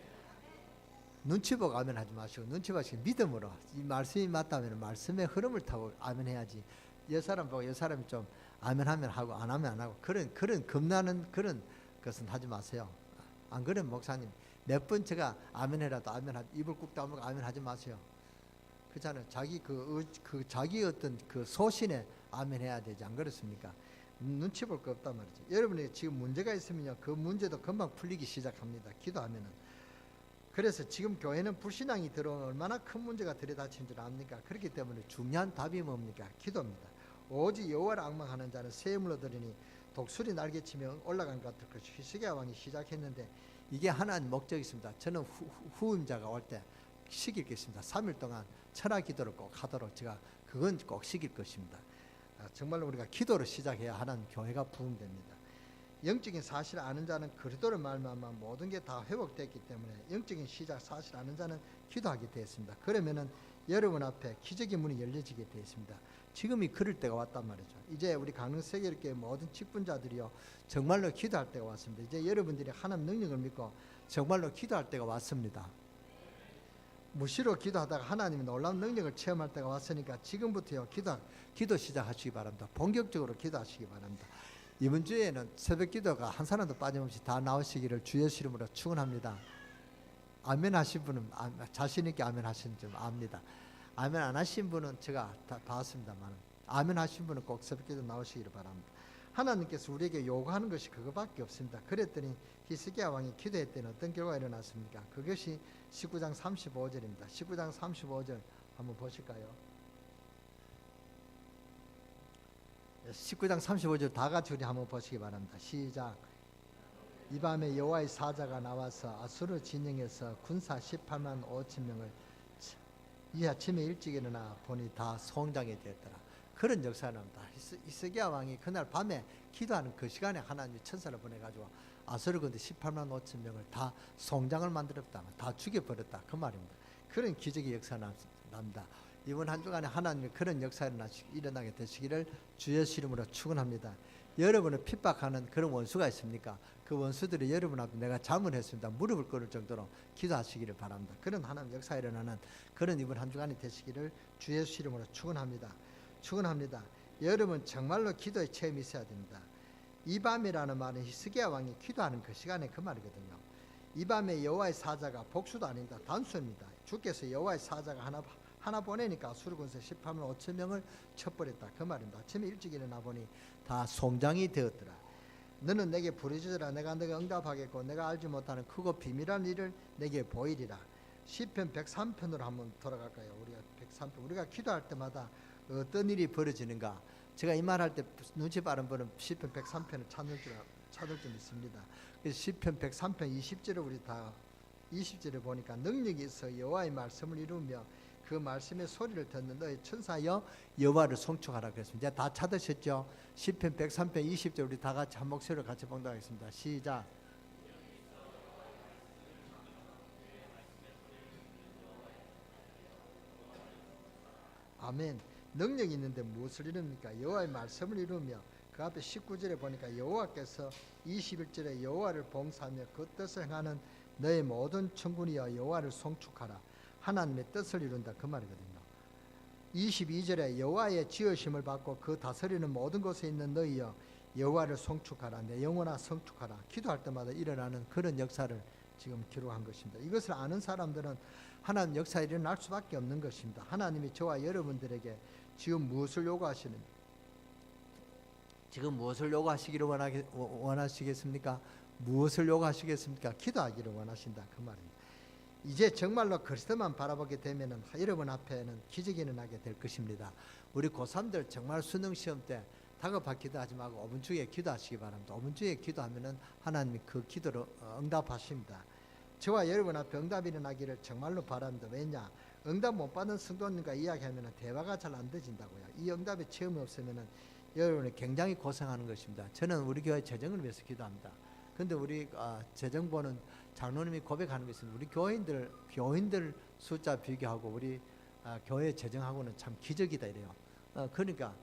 눈치 보고 아멘 하지 마시고 눈치 보시고 믿음으로 이 말씀이 맞다면 말씀의 흐름을 타고 아멘 해야지. 여 사람 보고 여 사람이 좀 아멘 하면 하고 안 하면 안 하고 그런 겁나는 그런 것은 하지 마세요. 안 그러면 목사님 몇 번 제가 아멘 해라도 아멘 하지 입을 꾹 다물고 아멘 하지 마세요. 그렇잖아요. 자기 자기 어떤 그 소신에 아멘 해야 되지 안 그렇습니까? 눈치 볼 거 없단 말이죠. 여러분이 지금 문제가 있으면요 그 문제도 금방 풀리기 시작합니다. 기도하면은. 그래서 지금 교회는 불신앙이 들어오면 얼마나 큰 문제가 들이닥친 줄 압니까? 그렇기 때문에 중요한 답이 뭡니까? 기도입니다. 오직 여호와를 앙망하는 자는 새 힘으로 들으니 독수리 날개치며 올라간 것 같을 것이. 히스기야 왕이 시작했는데 이게 하나님 목적이 있습니다. 저는 후임자가 올 때 시킬 것입니다. 3일 동안 철학 기도를 꼭 하도록 제가 그건 꼭 시킬 것입니다. 정말로 우리가 기도를 시작해야 하나님 교회가 부흥됩니다. 영적인 사실을 아는 자는 그리스도를 말미암아 모든 게 다 회복됐기 때문에 영적인 시작 사실 아는 자는 기도하게 되었습니다. 그러면은 여러분 앞에 기적의 문이 열려지게 되었습니다. 지금이 그럴 때가 왔단 말이죠. 이제 우리 강릉세계교회 모든 직분자들이요 정말로 기도할 때가 왔습니다. 이제 여러분들이 하나님 능력을 믿고 정말로 기도할 때가 왔습니다. 무시로 기도하다가 하나님이 놀라운 능력을 체험할 때가 왔으니까 지금부터요 기도 시작하시기 바랍니다. 본격적으로 기도하시기 바랍니다. 이번 주에는 새벽 기도가 한 사람도 빠짐없이 다 나오시기를 주의 이름으로 축원합니다. 아멘 하신 분은 자신 있게 아멘 하시는 줄 압니다. 아멘 안 하신 분은 제가 다 봤습니다만 아멘 하신 분은 꼭 새벽 기도 나오시기를 바랍니다. 하나님께서 우리에게 요구하는 것이 그거밖에 없습니다. 그랬더니 히스기야 왕이 기도했더니 어떤 결과가 일어났습니까? 그것이 19장 35절입니다. 19장 35절 한번 보실까요? 19장 35절 다 같이 우리 한번 보시기 바랍니다. 시작. 이 밤에 여호와의 사자가 나와서 아수르 진영에서 군사 18만 5천 명을 이 아침에 일찍 일어나 보니 다 송장이 되었더라. 그런 역사가 납니다. 히스기야 왕이 그날 밤에 기도하는 그 시간에 하나님이 천사를 보내가지고 아수르 군대 18만 5천 명을 다 송장을 만들었다. 다 죽여버렸다. 그 말입니다. 그런 기적의 역사가 납니다. 이번 한 주간에 하나님의 그런 역사가 일어나게 되시기를 주의 이름으로 축원합니다. 여러분을 핍박하는 그런 원수가 있습니까? 그 원수들이 여러분 앞에 내가 자문했습니다. 무릎을 꿇을 정도로 기도하시기를 바랍니다. 그런 하나님 역사가 일어나는 그런 이번 한 주간이 되시기를 주의 이름으로 축원합니다. 축원합니다. 여러분 정말로 기도의 체험이 있어야 됩니다. 이 밤이라는 말은 히스기야 왕이 기도하는 그 시간에 그 말이거든요. 이 밤에 여호와의 사자가 복수도 아닙니다. 단수입니다. 주께서 여호와의 사자가 하나 보내니까 아수르 군사 18만 5천 명을 쳐버렸다. 그 말입니다. 아침에 일찍 일어나 보니 다 송장이 되었더라. 너는 내게 부르짖으라. 내가 너에게 응답하겠고 내가 알지 못하는 크고 비밀한 일을 내게 보이리라. 시편 103편으로 한번 돌아갈까요? 우리가 103편 우리가 기도할 때마다 어떤 일이 벌어지는가. 제가 이 말할 때 눈치 빠른 분은 시편 103편을 찾을 줄 믿습니다. 그래서 시편 103편 20절을 우리 다 20절에 보니까 능력이 있어 여호와의 말씀을 이루며 그 말씀의 소리를 듣는 너의 천사여 여호와를 송축하라 그랬습니다. 이제 다 찾으셨죠? 시편 103편 20절 우리 다 같이 한 목소리로 같이 봉독하겠습니다. 시작. 아멘. 능력이 있는데 무엇을 이룹니까? 여호와의 말씀을 이루며 그 앞에 19절에 보니까 여호와께서 21절에 여호와를 봉사하며 그 뜻을 행하는 너의 모든 천군이여 여호와를 송축하라. 하나님의 뜻을 이룬다 그 말이거든요. 22절에 여호와의 지으심을 받고 그 다스리는 모든 곳에 있는 너희여 여호와를 송축하라. 내 영혼아 송축하라. 기도할 때마다 일어나는 그런 역사를 지금 기록한 것입니다. 이것을 아는 사람들은 하나님 역사에 일어날 수밖에 없는 것입니다. 하나님이 저와 여러분들에게 지금 무엇을 요구하시는지, 지금 무엇을 요구하시기를 원하시겠습니까? 무엇을 요구하시겠습니까? 기도하기를 원하신다 그 말입니다. 이제 정말로 그리스도만 바라보게 되면은 여러분 앞에는 기적이 일어나게 될 것입니다. 우리 고3들 정말 수능 시험 때 다급하게 기도하지 말고 5분 주에 기도하시기 바랍니다. 5분 주에 기도하면은 하나님이 그 기도로 응답하십니다. 저와 여러분 앞에 응답이 일어나기를 정말로 바랍니다. 왜냐? 응답 못 받은 성도님과 이야기하면은 대화가 잘 안 되진다고요. 이 응답의 체험이 없으면은 여러분이 굉장히 고생하는 것입니다. 저는 우리 교회 재정을 위해서 기도합니다. 근데 우리 재정부는 장로님이 고백하는 것은 우리 교인들 숫자 비교하고 우리 교회 재정하고는 참 기적이다 이래요. 그러니까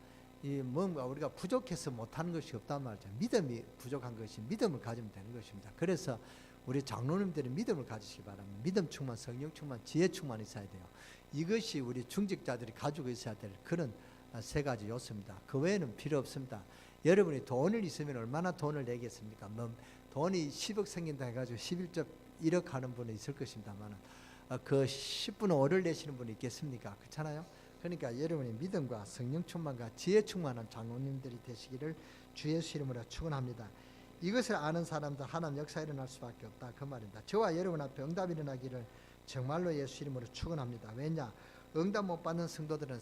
이 뭔가 우리가 부족해서 못하는 것이 없단 말이죠. 믿음이 부족한 것이 믿음을 가지면 되는 것입니다. 그래서 우리 장로님들이 믿음을 가지시기 바랍니다. 믿음 충만, 성령 충만, 지혜 충만 있어야 돼요. 이것이 우리 중직자들이 가지고 있어야 될 그런 세 가지 요소입니다. 그 외에는 필요 없습니다. 여러분이 돈을 있으면 얼마나 돈을 내겠습니까? 돈이 10억 생긴다 해가지고 11조 1억 하는 분이 있을 것입니다만 그 10분의 5를 내시는 분이 있겠습니까? 그렇잖아요. 그러니까 여러분이 믿음과 성령 충만과 지혜 충만한 장로님들이 되시기를 주 예수 이름으로 축원합니다. 이것을 아는 사람들 하나님 역사 일어날 수밖에 없다 그 말입니다. 저와 여러분 앞에 응답이 일어나기를 정말로 예수 이름으로 축원합니다. 왜냐? 응답 못 받는 성도들은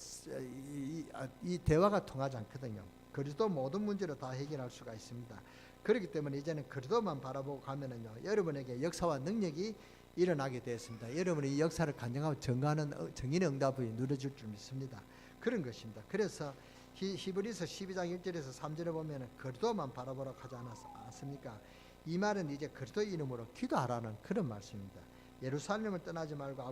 이 대화가 통하지 않거든요. 그리스도 모든 문제를 다 해결할 수가 있습니다. 그렇기 때문에 이제는 그리스도만 바라보고 가면은요, 여러분에게 역사와 능력이 일어나게 되었습니다. 여러분이 이 역사를 간증하고 증거하는 정인의 응답이 누려질 줄 믿습니다. 그런 것입니다. 그래서 히브리서 12장 1절에서 3절에 보면은 그리스도만 바라보라고 하지 않았습니까? 이 말은 이제 그리스도 이름으로 기도하라는 그런 말씀입니다. 예루살렘을 떠나지 말고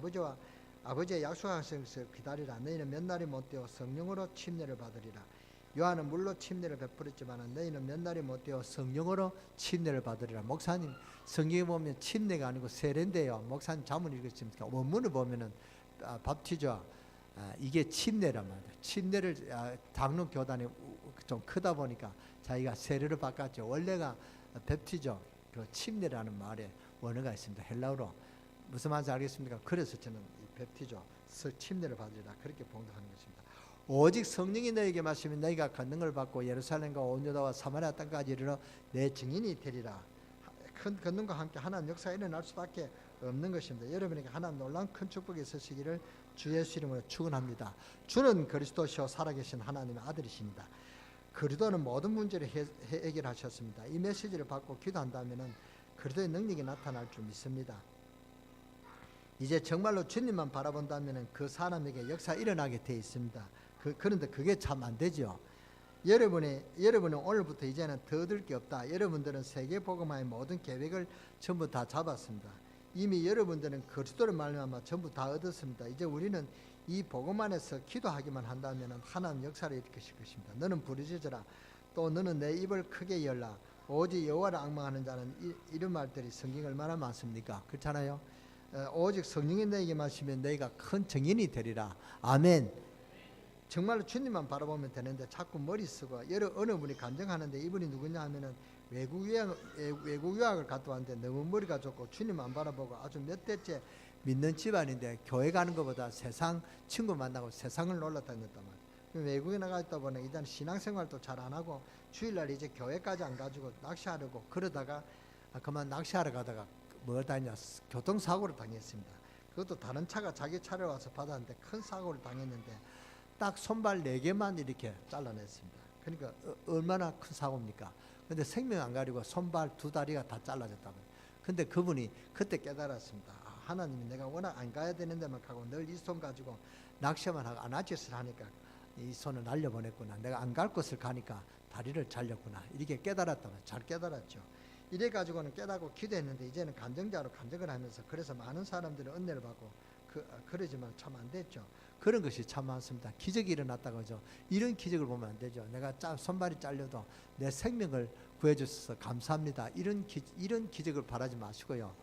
아버지의 약속하신 것을 기다리라. 너희는 몇 날이 못되어 성령으로 침례를 받으리라. 요한은 물로 침례를 베풀었지만 너희는 몇 날이 못되어 성령으로 침례를 받으리라. 목사님 성경에 보면 침례가 아니고 세례인데요. 목사님 자문 읽으십니까? 원문을 보면은 밥티저 이게 침례란 말이에요. 침례를 장로 교단이 좀 크다 보니까 자기가 세례를 바꿨죠. 원래가 뵙티저 그 침례라는 말에 원어가 있습니다. 헬라어로 무슨 말인지 알겠습니까? 그래서 저는 뵙티저 침례를 받으리라 그렇게 봉독하는 것입니다. 오직 성령이 너에게 마시면 너희가 권능을 받고 예루살렘과 온 유다와 사마리아 땅까지 이르러 내 증인이 되리라. 큰 권능과 함께 하나님 역사가 일어날 수밖에 없는 것입니다. 여러분에게 하나님 놀라운 큰 축복이 있으시기를 주 예수 이름으로 축원합니다. 주는 그리스도시요 살아계신 하나님의 아들이십니다. 그리스도는 모든 문제를 해결하셨습니다. 이 메시지를 받고 기도한다면은 그리스도의 능력이 나타날 줄 믿습니다. 이제 정말로 주님만 바라본다면은 그 사람에게 역사가 일어나게 돼 있습니다. 그런데 그게 참 안 되죠. 여러분은 오늘부터 이제는 더 얻을 게 없다. 여러분들은 세계 복음화의 모든 계획을 전부 다 잡았습니다. 이미 여러분들은 그리스도를 말미암아 전부 다 얻었습니다. 이제 우리는 이 복음 안에서 기도하기만 한다면 하나님 역사를 일으키실 것입니다. 너는 부르짖으라. 또 너는 내 입을 크게 열라. 오직 여호와를 앙망하는 자는 이런 말들이 성경에 얼마나 많습니까? 그렇잖아요. 오직 성령이 너에게 마시면 너희가 큰 증인이 되리라. 아멘. 정말로 주님만 바라보면 되는데 자꾸 머리 쓰고 어느 분이 간증하는데 이분이 누구냐 하면은 외국 유학을 갔다 왔는데 너무 머리가 좋고 주님 안 바라보고 아주 몇 대째 믿는 집안인데 교회 가는 것보다 세상 친구 만나고 세상을 놀러다녔단 말이에요. 외국에 나가 있다 보니 이제는 신앙생활도 잘 안 하고 주일날 이제 교회까지 안 가지고 낚시하려고 그러다가 그만 낚시하러 가다가 교통사고를 당했습니다. 그것도 다른 차가 자기 차를 와서 받았는데 큰 사고를 당했는데 딱 손발 4개만 이렇게 잘라냈습니다. 그러니까 얼마나 큰 사고입니까? 근데 생명 안 가리고 손발 2다리가 다 잘라졌다고. 근데 그분이 그때 깨달았습니다. 하나님이 내가 워낙 안 가야 되는 데만 가고 늘 이 손 가지고 낚시만 하고 아나짓을 하니까 이 손을 날려보냈구나. 내가 안 갈 곳을 가니까 다리를 잘렸구나. 이렇게 깨달았다면 잘 깨달았죠. 이래 가지고는 깨닫고 기도했는데 이제는 간증자로 간증을 하면서 그래서 많은 사람들이 은혜를 받고 그러지만 참 안 됐죠. 그런 것이 참 많습니다. 기적이 일어났다고 하죠. 이런 기적을 보면 안 되죠. 내가 손발이 잘려도 내 생명을 구해주셔서 감사합니다. 이런 기적을 바라지 마시고요.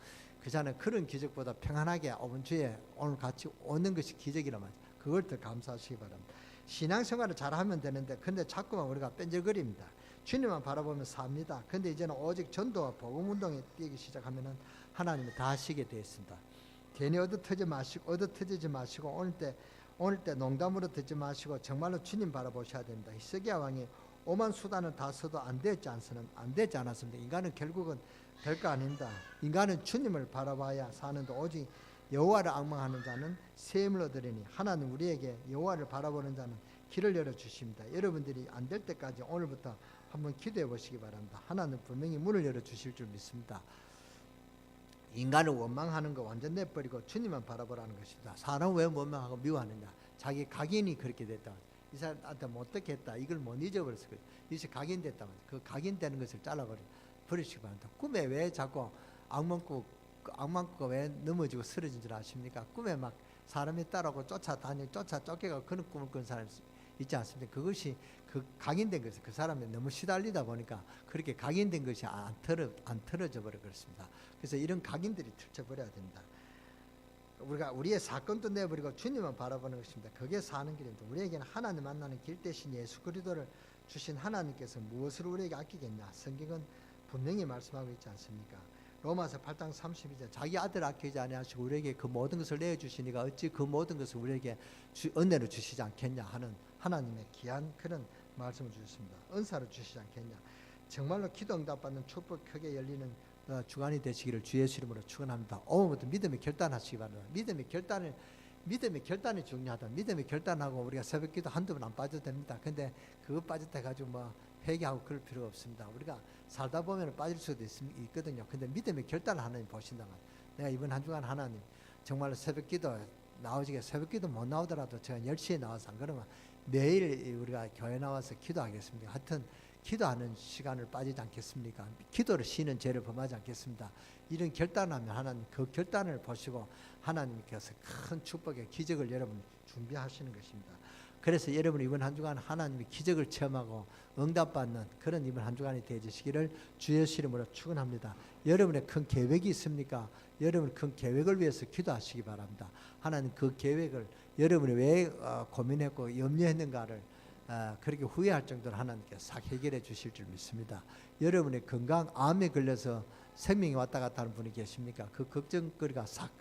그잖아요. 그런 기적보다 평안하게 주에 오늘 같이 오는 것이 기적이라면 그걸 더 감사하시기 바랍니다. 신앙생활을 잘하면 되는데 근데 자꾸만 우리가 뺀질거립니다. 주님만 바라보면 삽니다. 근데 이제는 오직 전도와 복음운동에 뛰기 시작하면은 하나님이 다 하시게 되어 있습니다. 괜히 얻어터지지 마시고 오늘 때 농담으로 듣지 마시고 정말로 주님 바라보셔야 됩니다. 히스기야 왕이 오만 수단을 다 써도 안 되지 않았습니다. 인간은 결국은 별거 아닙니다. 인간은 주님을 바라봐야 사는데 오직 여호와를 앙망하는 자는 샘을 얻으리니 하나님 우리에게 여호와를 바라보는 자는 길을 열어주십니다. 여러분들이 안 될 때까지 오늘부터 한번 기도해 보시기 바랍니다. 하나님 분명히 문을 열어주실 줄 믿습니다. 인간을 원망하는 거 완전 내버리고 주님만 바라보라는 것입니다. 사람은 왜 원망하고 미워하느냐? 자기 각인이 그렇게 됐다. 이 사람한테 어떻게 했다. 이걸 못 잊어버렸어. 이제 각인됐다. 그 각인되는 것을 버리시기 바랍니다. 꿈에 왜 자꾸 악몽꾸가 왜 넘어지고 쓰러진 줄 아십니까? 꿈에 막 사람이 따라오고 쫓겨가고 그런 꿈을 꾼 사람이 있지 않습니까? 그것이 그 각인된 것이 그 사람이 너무 시달리다 보니까 그렇게 각인된 것이 안 틀어져 버려 그렇습니다. 그래서 이런 각인들이 틀쳐버려야 됩니다. 우리가 우리의 사건도 내버리고 주님만 바라보는 것입니다. 그게 사는 길입니다. 우리에게는 하나님 만나는 길 대신 예수 그리스도를 주신 하나님께서 무엇을 우리에게 아끼겠냐? 성경은 분명히 말씀하고 있지 않습니까? 로마서 8장 32절 자기 아들 아끼지 아니하시고 우리에게 그 모든 것을 내어주시니가 어찌 그 모든 것을 우리에게 은혜로 주시지 않겠냐 하는 하나님의 귀한 그런 말씀을 주셨습니다. 은사로 주시지 않겠냐. 정말로 기도 응답받는 축복 크게 열리는 주간이 되시기를 주 예수 이름으로 축원합니다. 오늘부터 믿음의 결단하시기 바랍니다. 믿음의 결단이 중요하다. 믿음의 결단하고 우리가 새벽기도 한두 번 안 빠져도 됩니다. 근데 그거 빠질 때 가지고 뭐 회개하고 그럴 필요가 없습니다. 우리가 살다 보면 빠질 수도 있거든요. 근데 믿음의 결단을 하나님 보신다면 내가 이번 한 주간 하나님 정말로 새벽기도 나오지게 새벽기도 못 나오더라도 제가 10시에 나와서 안 그러면 매일 우리가 교회 나와서 기도하겠습니다. 하여튼 기도하는 시간을 빠지지 않겠습니까? 기도를 쉬는 죄를 범하지 않겠습니다. 이런 결단하면 하나님 그 결단을 보시고 하나님께서 큰 축복의 기적을 여러분 준비하시는 것입니다. 그래서 여러분 이번 한 주간 하나님의 기적을 체험하고 응답받는 그런 이번 한 주간이 되어주시기를 주 예수 이름으로 축원합니다. 여러분의 큰 계획이 있습니까? 여러분 큰 계획을 위해서 기도하시기 바랍니다. 하나님 그 계획을 여러분이 왜 고민했고 염려했는가를 그렇게 후회할 정도로 하나님께서 싹 해결해 주실 줄 믿습니다. 여러분의 건강 암에 걸려서 생명이 왔다 갔다 하는 분이 계십니까? 그 걱정거리가 싹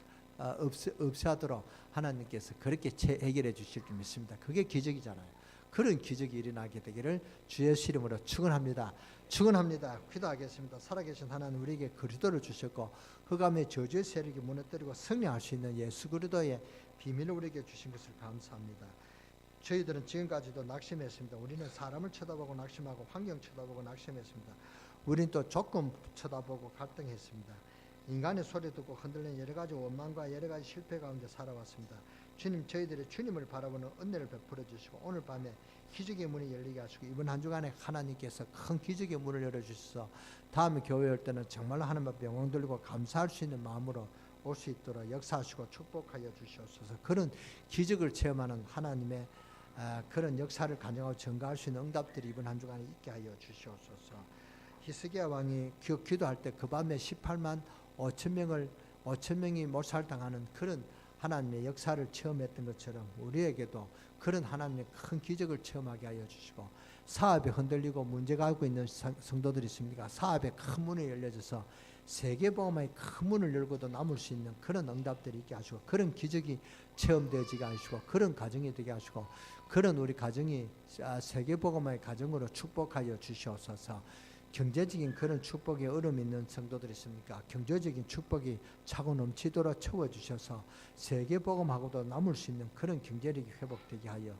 없애하도록 하나님께서 그렇게 해결해 주실 줄 믿습니다. 그게 기적이잖아요. 그런 기적이 일어나게 되기를 주 예수 이름으로 축원합니다. 기도하겠습니다. 살아계신 하나님 우리에게 그리스도를 주셨고 흑암의 저주의 세력이 무너뜨리고 승리할 수 있는 예수 그리스도의 비밀을 우리에게 주신 것을 감사합니다. 저희들은 지금까지도 낙심했습니다. 우리는 사람을 쳐다보고 낙심하고 환경 쳐다보고 낙심했습니다. 우리는 또 조건 쳐다보고 갈등했습니다. 인간의 소리 듣고 흔들리는 여러 가지 원망과 여러 가지 실패 가운데 살아왔습니다. 주님 저희들의 주님을 바라보는 은혜를 베풀어 주시고 오늘 밤에 기적의 문이 열리게 하시고 이번 한 주간에 하나님께서 큰 기적의 문을 열어주셔서 다음에 교회 올 때는 정말로 하나님 앞에 영광 돌리고 감사할 수 있는 마음으로 올 수 있도록 역사하시고 축복하여 주시옵소서. 그런 기적을 체험하는 하나님의 그런 역사를 간증하고 증가할 수 있는 응답들이 이번 한 주간에 있게 하여 주시옵소서. 히스기야 왕이 기도할 때 그 밤에 18만 5천 명이 몰살당하는 그런 하나님의 역사를 체험했던 것처럼 우리에게도 그런 하나님의 큰 기적을 체험하게 하여 주시고 사업에 흔들리고 문제가 하고 있는 성도들이 있습니까? 사업에 큰 문이 열려져서 세계복음의 큰 문을 열고도 남을 수 있는 그런 응답들이 있게 하시고 그런 기적이 체험되어지게 하시고 그런 가정이 되게 하시고 그런 우리 가정이 세계복음의 가정으로 축복하여 주시옵소서. 경제적인 그런 축복에 어려움 있는 성도들이 있습니까? 경제적인 축복이 차고 넘치도록 채워주셔서 세계복음하고도 남을 수 있는 그런 경제력이 회복되게 하여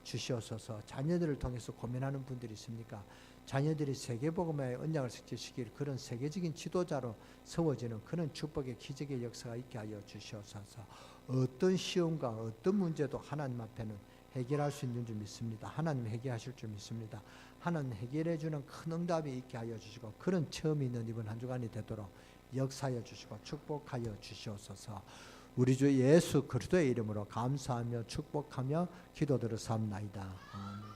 주시옵소서. 자녀들을 통해서 고민하는 분들이 있습니까? 자녀들이 세계복음의 언약을 지키시길 그런 세계적인 지도자로 세워지는 그런 축복의 기적의 역사가 있게 하여 주시옵소서. 어떤 시험과 어떤 문제도 하나님 앞에는 해결할 수 있는 줄 믿습니다. 하나님 해결하실 줄 믿습니다. 하나님 해결해 주는 큰 응답이 있게 하여 주시고 그런 체험이 있는 이번 한 주간이 되도록 역사하여 주시고 축복하여 주시옵소서. 우리 주 예수 그리스도의 이름으로 감사하며 축복하며 기도드려 삼나이다. 아멘.